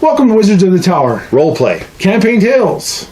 Welcome to Wizards of the Tower. Roleplay. Campaign Tales.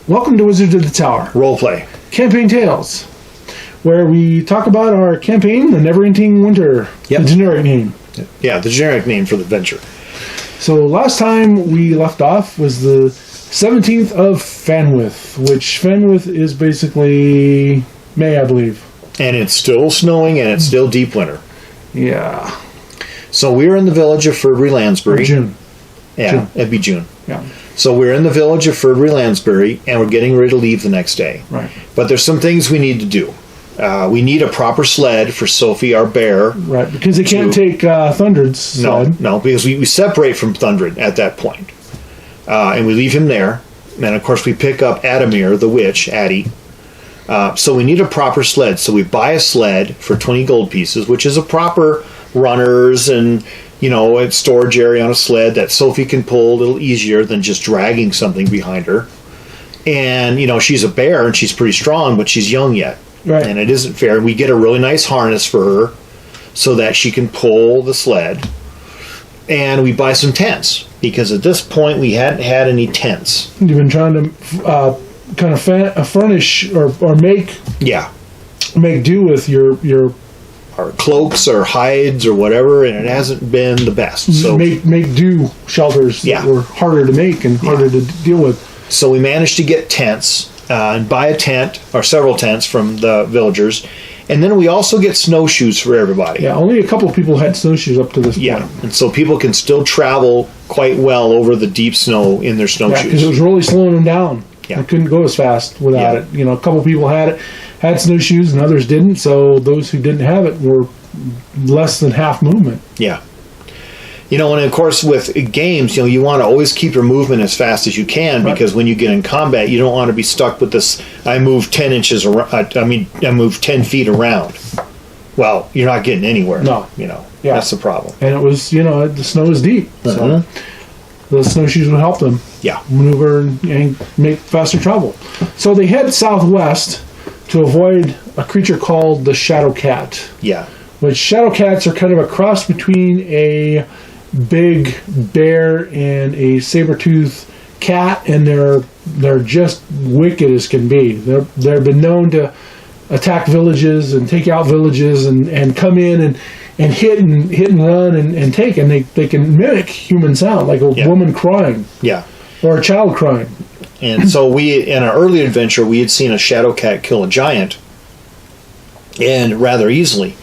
Welcome to Wizards of the Tower. Roleplay. Campaign Tales, where we talk about our campaign, The Never-Ending Winter, Yep. the generic name. Yeah, the generic name for the adventure. So last time we left off was the 17th of Fanwith, which Fanwith is basically May, I believe. And it's still snowing and it's still deep winter. Yeah. So we're in the village of Ferdbury Lansbury. June. Yeah, June. it'd be June. Yeah. So we're in the village of Ferdbury Lansbury and we're getting ready to leave the next day. Right. But there's some things we need to do. We need a proper sled for Sophie, our bear. Right, because they can't take Thundred's sled. No, because we separate from Thundred at that point. And we leave him there. And of course we pick up Adamir, the witch, Addie. So we need a proper sled. So we buy a sled for 20 gold pieces, which is a proper runners and, a storage area on a sled that Sophie can pull a little easier than just dragging something behind her. And, she's a bear and she's pretty strong, but she's young yet. Right. And it isn't fair. We get a really nice harness for her so that she can pull the sled. And we buy some tents because at this point we hadn't had any tents. You've been trying to kind of furnish or make do with your Our cloaks or hides or whatever, and it hasn't been the best. So make do shelters that were harder to make and harder to deal with. So we managed to get tents and buy a tent or several tents from the villagers, and then we also get snowshoes for everybody. Yeah, only a couple of people had snowshoes up to this point. Yeah, and so people can still travel quite well over the deep snow in their snowshoes. Yeah, because it was really slowing them down. Yeah. They couldn't go as fast without it. A couple of people had snowshoes and others didn't, so those who didn't have it were less than half movement. Yeah. And of course with games, you want to always keep your movement as fast as you can, because when you get in combat, you don't want to be stuck with this, I move 10 inches around, I move 10 feet around. Well, you're not getting anywhere. No. That's the problem. And it was, the snow is deep. So the snowshoes would help them maneuver and make faster travel. So they head southwest to avoid a creature called the Shadow Cat. Yeah. Which Shadow Cats are kind of a cross between a big bear and a saber-toothed cat, and they're just wicked as can be. They've been known to attack villages and take out villages and come in and hit and run and take, and they can mimic human sound, like a woman crying. Yeah. Or a child crying. And so in our early adventure, we had seen a shadow cat kill a giant, and rather easily.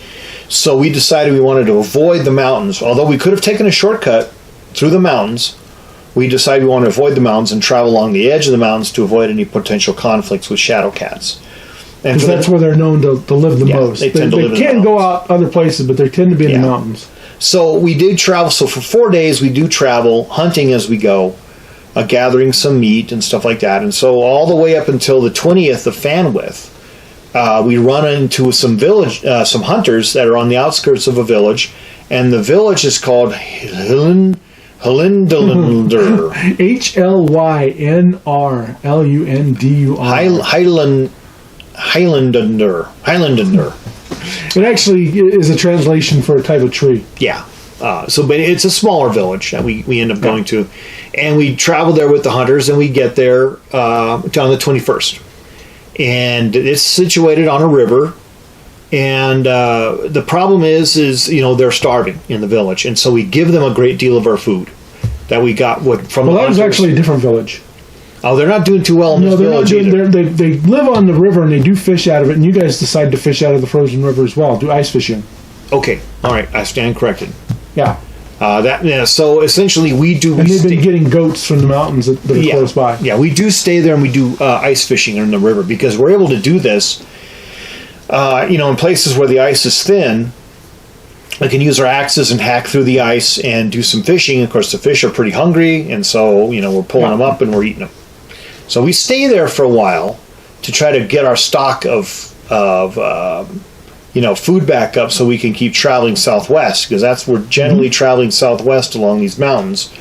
So we decided we wanted to avoid the mountains. Although we could have taken a shortcut through the mountains, we decided we wanted to avoid the mountains and travel along the edge of the mountains to avoid any potential conflicts with shadow cats. Because that's where they're known to live the most. They tend to live in the can mountains. go out other places, but they tend to be in the mountains. So we did travel. So for 4 days, we do travel, hunting as we go, gathering some meat and stuff like that. And so all the way up until the 20th of Fanwith, we run into some hunters that are on the outskirts of a village, and the village is called Hylendalundr. Hylendalundr. Hylendalundr. It actually is a translation for a type of tree. Yeah. But it's a smaller village that we end up going to. And we travel there with the hunters, and we get there on the 21st. And it's situated on a river. And the problem is they're starving in the village. And so we give them a great deal of our food that we got from the hunters. Well, that was actually a different village. Oh, they're not doing too well in this village either. They live on the river, and they do fish out of it, and you guys decide to fish out of the frozen river as well, do ice fishing. Okay, all right, I stand corrected. Yeah. So essentially we do... And they've been getting goats from the mountains that are close by. Yeah, we do stay there, and we do ice fishing in the river, because we're able to do this, in places where the ice is thin. We can use our axes and hack through the ice and do some fishing. Of course, the fish are pretty hungry, and so, we're pulling them up and we're eating them. So we stay there for a while, to try to get our stock of food back up so we can keep traveling southwest, because we're generally traveling southwest along these mountains,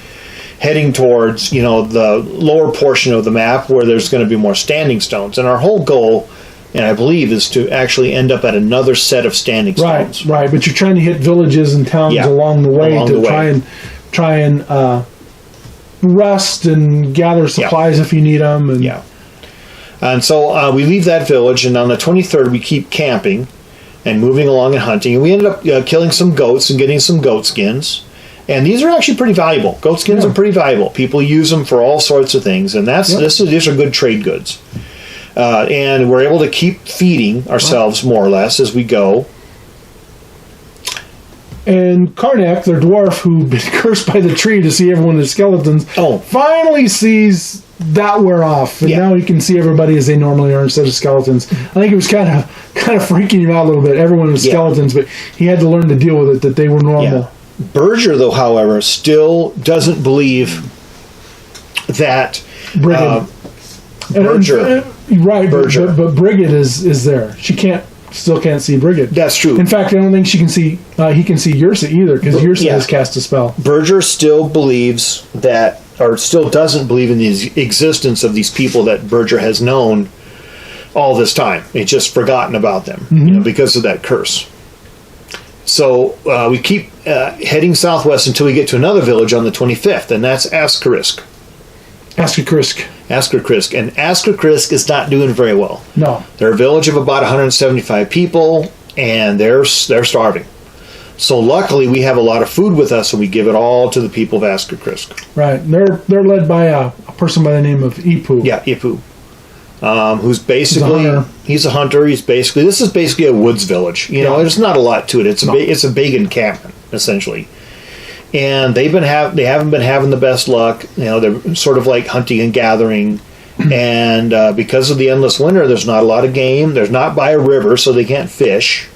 heading towards the lower portion of the map where there's going to be more standing stones. And our whole goal, and I believe, is to actually end up at another set of standing stones. Right. But you're trying to hit villages and towns along the way try and rest and gather supplies if you need them. And so we leave that village, and on the 23rd we keep camping and moving along and hunting. And we ended up killing some goats and getting some goat skins. And these are actually pretty valuable. Goat skins are pretty valuable. People use them for all sorts of things, and these are good trade goods. And we're able to keep feeding ourselves more or less as we go. And Karnak, their dwarf, who'd been cursed by the tree to see everyone as skeletons, finally sees that wear off, and now he can see everybody as they normally are instead of skeletons. I think it was kind of freaking him out a little bit. Everyone was skeletons, but he had to learn to deal with it, that they were normal. Berger, though, however, still doesn't believe that Brigid. Berger. Berger. But Brigid is there. She still can't see Brigid. That's true. In fact, I don't think she can see. He can see Yrsa either, because Yrsa has cast a spell. Berger still believes that, or still doesn't believe in the existence of these people that Berger has known all this time. He's just forgotten about them, because of that curse. So we keep heading southwest until we get to another village on the 25th, and that's Asterisk. Asterisk. And Asterisk is not doing very well. No. They're a village of about 175 people, and they're starving. So luckily, we have a lot of food with us, and we give it all to the people of Asterisk. Right. They're led by a person by the name of Ipu. Yeah, Ipu. Who's basically he's a hunter. This is basically a woods village. There's not a lot to it. It's a big encampment essentially, and they haven't been having the best luck. They're sort of like hunting and gathering, and because of the endless winter, there's not a lot of game. There's not by a river, so they can't fish,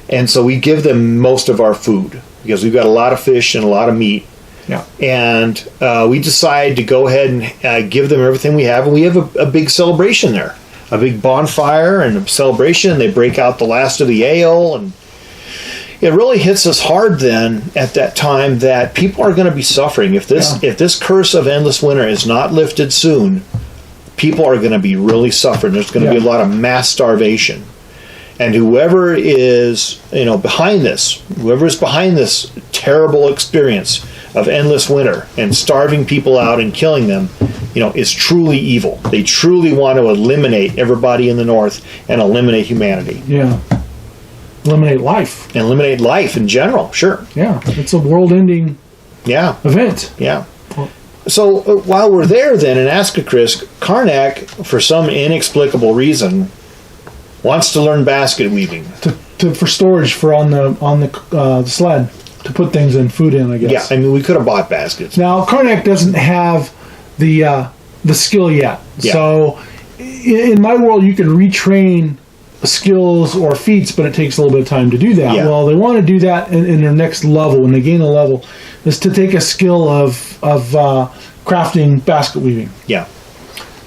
and so we give them most of our food because we've got a lot of fish and a lot of meat. Yeah. And we decide to go ahead and give them everything we have, and we have a big celebration there, a big bonfire and a celebration. They break out the last of the ale, and it really hits us hard then at that time that people are going to be suffering. If this curse of endless winter is not lifted soon, people are going to be really suffering. There's going to be a lot of mass starvation. And whoever is behind this terrible experience of endless winter and starving people out and killing them, is truly evil. They truly want to eliminate everybody in the north and eliminate humanity. Yeah. Eliminate life. And eliminate life in general, sure. Yeah. It's a world-ending event. Yeah. So while we're there then in Asterisk, Karnak, for some inexplicable reason, wants to learn basket weaving. For storage on the sled. To put things in, food in, I guess. Yeah, we could have bought baskets. Now, Karnak doesn't have the skill yet. Yeah. So, in my world, you can retrain skills or feats, but it takes a little bit of time to do that. Yeah. Well, they want to do that in their next level, when they gain a level, is to take a skill of crafting basket weaving. Yeah.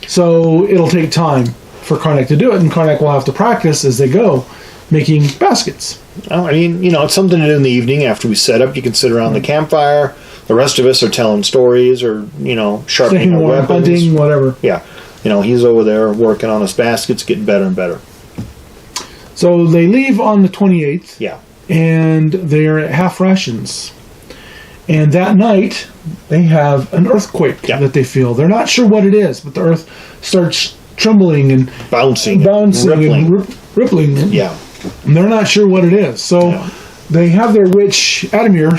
So, it'll take time for Karnak to do it, and Karnak will have to practice as they go, making baskets. Well, it's something to do in the evening after we set up. You can sit around the campfire. The rest of us are telling stories or, sharpening our weapons. Hunting, whatever. Yeah. He's over there working on his baskets, getting better and better. So they leave on the 28th. Yeah. And they're at half rations. And that night, they have an earthquake that they feel. They're not sure what it is, but the earth starts trembling and bouncing and rippling. Yeah. And they're not sure what it is. So they have their witch, Adamir,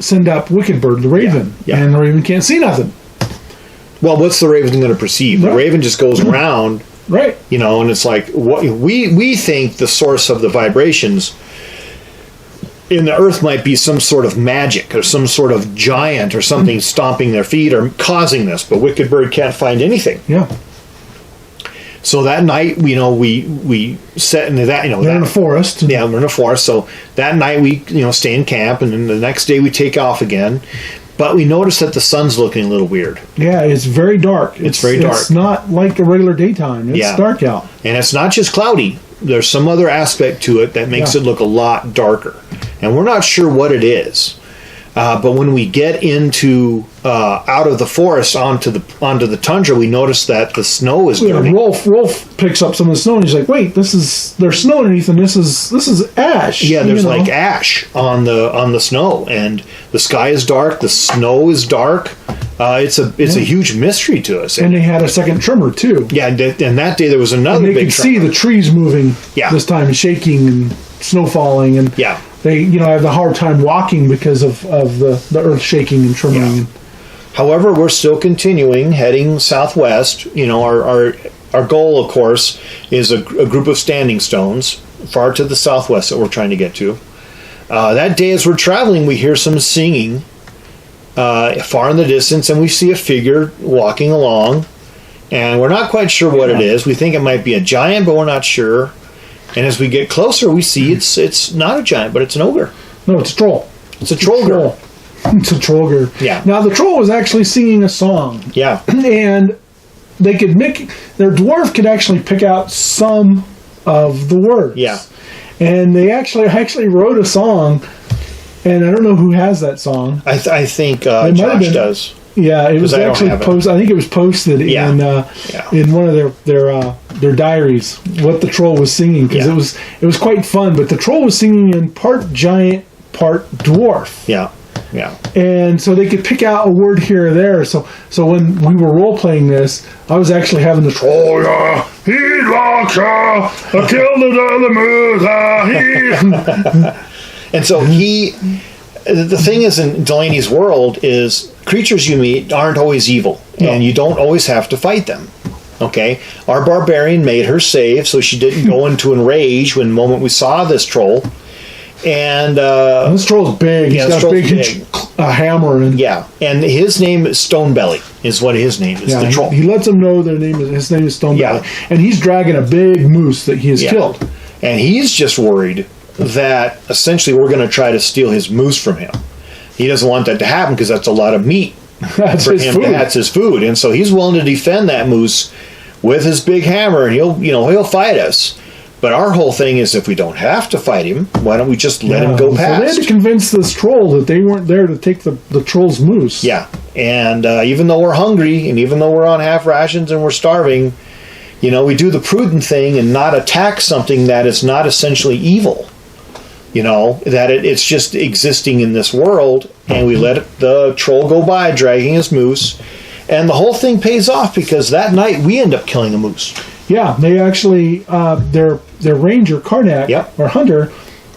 send up Wicked Bird, the raven. Yeah. And the raven can't see nothing. Well, what's the raven going to perceive? Right. The raven just goes around. Right. And it's like, what we think the source of the vibrations in the earth might be some sort of magic or some sort of giant or something stomping their feet or causing this, but Wicked Bird can't find anything. Yeah. So that night, we set into that. They're in a forest. Yeah, we're in a forest. So that night we stay in camp, and then the next day we take off again. But we noticed that the sun's looking a little weird. Yeah, it's very dark. It's very dark. It's not like a regular daytime. It's dark out. And it's not just cloudy. There's some other aspect to it that makes it look a lot darker. And we're not sure what it is. But when we get into out of the forest onto the tundra, we notice that the snow is dirty. Rolf picks up some of the snow and he's like, "Wait, there's snow underneath, and this is ash." Yeah, there's like ash on the snow, and the sky is dark. The snow is dark. It's a huge mystery to us. And they had a second tremor too. Yeah, and that day there was another. And they big could see the trees moving. This time, and shaking and snow falling, and they have the hard time walking because of the earth shaking and trembling. However, we're still continuing heading southwest. Our goal, of course, is a group of standing stones far to the southwest that we're trying to get to. That day, as we're traveling, we hear some singing far in the distance, and we see a figure walking along, and we're not quite sure what it is. We think it might be a giant, but we're not sure. And as we get closer, we see it's not a giant, but it's an ogre. No, it's a troll. It's a troll. It's a trollger. Yeah. Now the troll was actually singing a song. Yeah. And they could their dwarf could actually pick out some of the words. Yeah. And they actually wrote a song, and I don't know who has that song. I think Josh does. Yeah, it was actually posted. I think it was posted in one of their diaries. What the troll was singing, because it was quite fun. But the troll was singing in part giant, part dwarf. Yeah, yeah. And so they could pick out a word here or there. So when we were role playing this, I was actually having the troll. He locks I killed the moose. And so the thing is, in Delaney's world is creatures you meet aren't always evil, and you don't always have to fight them. Okay, our barbarian made her save, so she didn't go into a rage when the moment we saw this troll. And this troll's big. He's got a big hammer. And and his name is Stonebelly. Is what his name is. The troll. He lets them know his name is Stonebelly, and he's dragging a big moose that he has killed. And he's just worried that essentially we're going to try to steal his moose from him. He doesn't want that to happen because that's a lot of meat that's for his him. food. That's his food, and so he's willing to defend that moose with his big hammer, and he'll fight us. But our whole thing is, if we don't have to fight him, why don't we just let him go past? So they had to convince this troll that they weren't there to take the troll's moose. Yeah, and even though we're hungry, and even though we're on half rations and we're starving, we do the prudent thing and not attack something that is not essentially evil. That it's just existing in this world, and we let the troll go by dragging his moose, and the whole thing pays off because that night we end up killing a moose. Yeah, they actually their ranger Karnak or hunter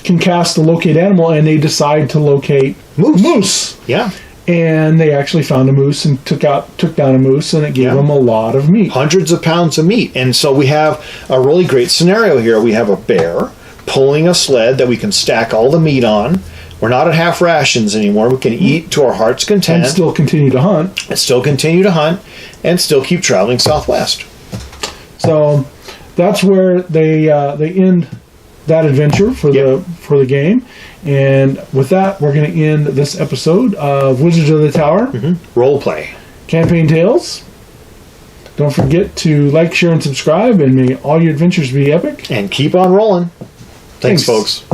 can cast the locate animal, and they decide to locate moose. Yeah, and they actually found a moose and took down a moose, and it gave them a lot of meat, hundreds of pounds of meat. And so we have a really great scenario here. We have a bear pulling a sled that we can stack all the meat on. We're not at half rations anymore. We can eat to our heart's content. And still continue to hunt. And still continue to hunt. And still keep traveling southwest. So that's where they end that adventure for the game. And with that, we're going to end this episode of Wizards of the Tower. Role play. Campaign Tales. Don't forget to like, share, and subscribe. And may all your adventures be epic. And keep on rolling. Thanks, folks.